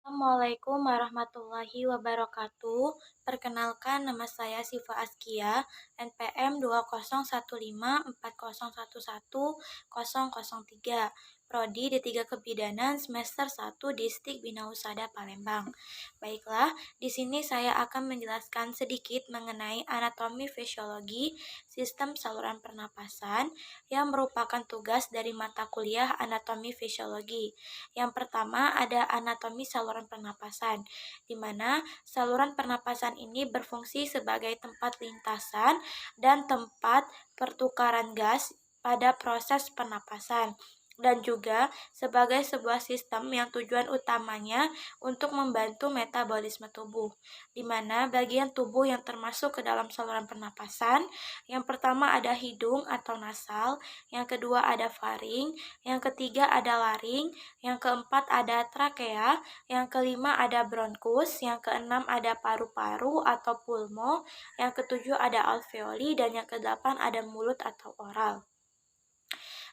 Assalamualaikum warahmatullahi wabarakatuh. Perkenalkan, nama saya Siva Askia, NPM 20154011003, Prodi D3 Kebidanan semester 1 Distrik Bina Husada Palembang. Baiklah, di sini saya akan menjelaskan sedikit mengenai anatomi fisiologi sistem saluran pernapasan yang merupakan tugas dari mata kuliah anatomi fisiologi. Yang pertama ada anatomi saluran pernapasan, di mana saluran pernapasan ini berfungsi sebagai tempat lintasan dan tempat pertukaran gas pada proses pernapasan, dan juga sebagai sebuah sistem yang tujuan utamanya untuk membantu metabolisme tubuh, di mana bagian tubuh yang termasuk ke dalam saluran pernapasan, yang pertama ada hidung atau nasal, yang kedua ada faring, yang ketiga ada laring, yang keempat ada trakea, yang kelima ada bronkus, yang keenam ada paru-paru atau pulmo, yang ketujuh ada alveoli, dan yang kedelapan ada mulut atau oral.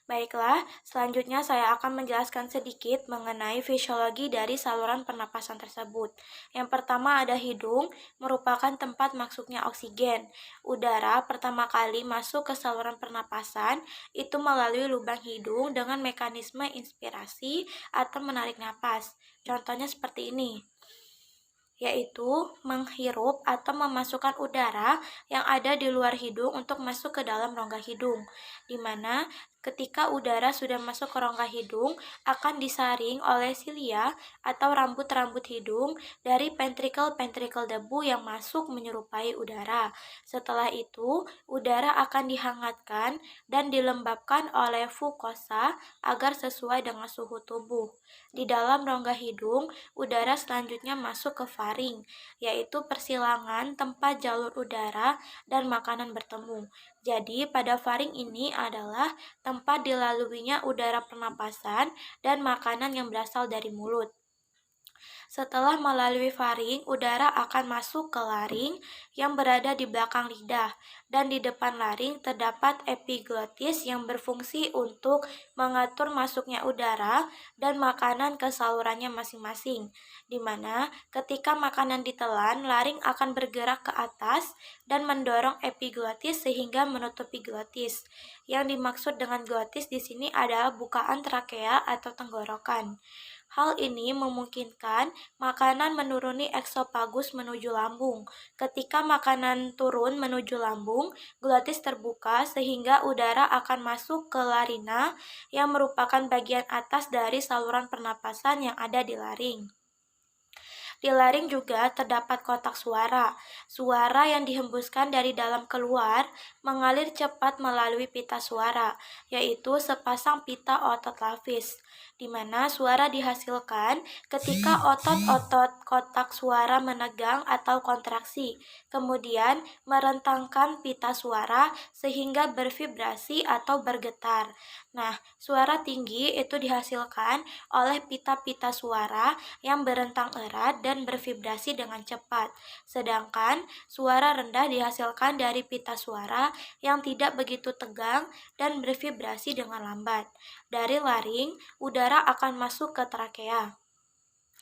Baiklah, selanjutnya saya akan menjelaskan sedikit mengenai fisiologi dari saluran pernapasan tersebut. Yang pertama ada hidung, merupakan tempat masuknya oksigen. Udara pertama kali masuk ke saluran pernapasan itu melalui lubang hidung dengan mekanisme inspirasi atau menarik napas. Contohnya seperti ini, yaitu menghirup atau memasukkan udara yang ada di luar hidung untuk masuk ke dalam rongga hidung, di mana ketika udara sudah masuk ke rongga hidung akan disaring oleh silia atau rambut-rambut hidung dari ventrikel-ventrikel debu yang masuk menyerupai udara. Setelah itu, udara akan dihangatkan dan dilembabkan oleh fukosa agar sesuai dengan suhu tubuh. Di dalam rongga hidung, udara selanjutnya masuk ke faring, yaitu persilangan tempat jalur udara dan makanan bertemu. Jadi, pada faring ini adalah tempat dilaluinya udara pernapasan dan makanan yang berasal dari mulut. Setelah melalui faring, udara akan masuk ke laring yang berada di belakang lidah, dan di depan laring terdapat epiglotis yang berfungsi untuk mengatur masuknya udara dan makanan ke salurannya masing-masing, di mana ketika makanan ditelan, laring akan bergerak ke atas dan mendorong epiglotis sehingga menutupi glotis. Yang dimaksud dengan glotis di sini adalah bukaan trakea atau tenggorokan. Hal ini memungkinkan makanan menuruni eksofagus menuju lambung. Ketika makanan turun menuju lambung, glotis terbuka sehingga udara akan masuk ke larina yang merupakan bagian atas dari saluran pernapasan yang ada di laring. Di laring juga terdapat kotak suara. Suara yang dihembuskan dari dalam keluar mengalir cepat melalui pita suara, yaitu sepasang pita otot lafis, di mana suara dihasilkan ketika otot-otot kotak suara menegang atau kontraksi, kemudian merentangkan pita suara sehingga bervibrasi atau bergetar. Nah, suara tinggi itu dihasilkan oleh pita-pita suara yang berentang erat dan bervibrasi dengan cepat. Sedangkan suara rendah dihasilkan dari pita suara yang tidak begitu tegang dan bervibrasi dengan lambat. Dari laring, udara akan masuk ke trakea,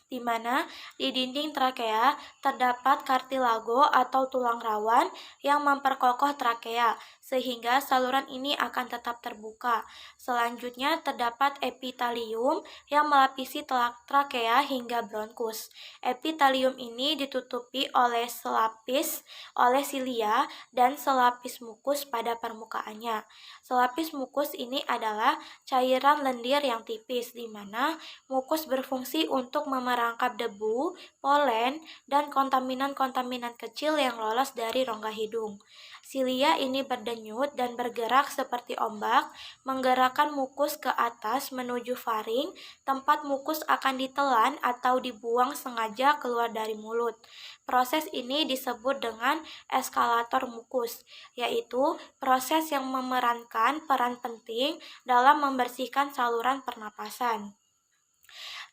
di mana di dinding trakea terdapat kartilago atau tulang rawan yang memperkokoh trakea, sehingga saluran ini akan tetap terbuka. Selanjutnya terdapat epitelium yang melapisi trakea hingga bronkus. Epitelium ini ditutupi oleh selapis oleh silia dan selapis mukus pada permukaannya. Selapis mukus ini adalah cairan lendir yang tipis, di mana mukus berfungsi untuk memerangkap debu, polen, dan kontaminan-kontaminan kecil yang lolos dari rongga hidung. Silia ini berdenyut dan bergerak seperti ombak, menggerakkan mukus ke atas menuju faring, tempat mukus akan ditelan atau dibuang sengaja keluar dari mulut. Proses ini disebut dengan eskalator mukus, yaitu proses yang memerankan peran penting dalam membersihkan saluran pernapasan.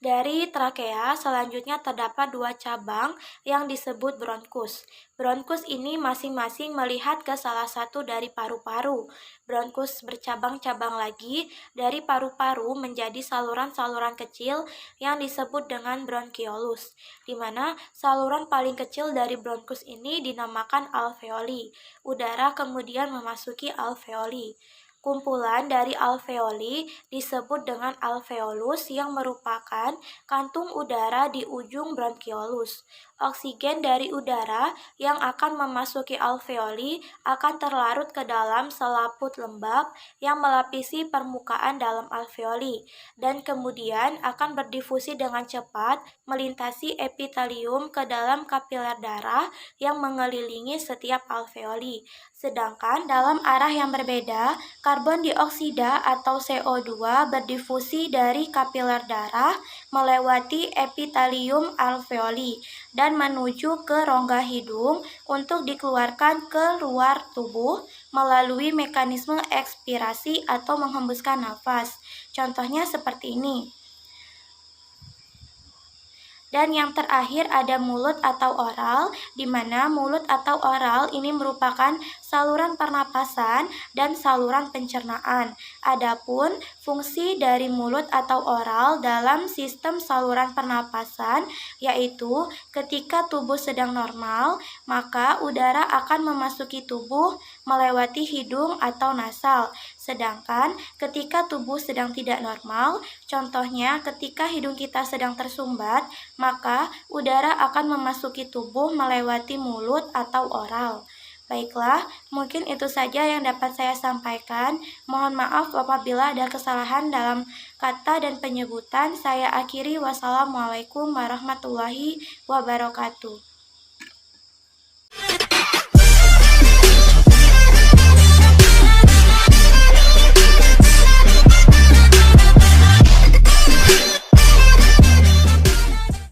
Dari trakea, selanjutnya terdapat dua cabang yang disebut bronkus. Bronkus ini masing-masing melihat ke salah satu dari paru-paru. Bronkus bercabang-cabang lagi dari paru-paru menjadi saluran-saluran kecil yang disebut dengan bronkiolus, di mana saluran paling kecil dari bronkus ini dinamakan alveoli. Udara kemudian memasuki alveoli. Kumpulan dari alveoli disebut dengan alveolus yang merupakan kantung udara di ujung bronkiolus. Oksigen dari udara yang akan memasuki alveoli akan terlarut ke dalam selaput lembab yang melapisi permukaan dalam alveoli dan kemudian akan berdifusi dengan cepat melintasi epitelium ke dalam kapiler darah yang mengelilingi setiap alveoli. Sedangkan dalam arah yang berbeda, karbon dioksida atau CO2 berdifusi dari kapiler darah melewati epitelium alveoli dan menuju ke rongga hidung untuk dikeluarkan ke luar tubuh melalui mekanisme ekspirasi atau menghembuskan nafas. Contohnya seperti ini. Dan yang terakhir ada mulut atau oral, di mana mulut atau oral ini merupakan saluran pernapasan dan saluran pencernaan. Adapun fungsi dari mulut atau oral dalam sistem saluran pernapasan yaitu ketika tubuh sedang normal, maka udara akan memasuki tubuh melewati hidung atau nasal. Sedangkan ketika tubuh sedang tidak normal, contohnya ketika hidung kita sedang tersumbat, maka udara akan memasuki tubuh melewati mulut atau oral. Baiklah, mungkin itu saja yang dapat saya sampaikan. Mohon maaf apabila ada kesalahan dalam kata dan penyebutan. Saya akhiri, wassalamualaikum warahmatullahi wabarakatuh.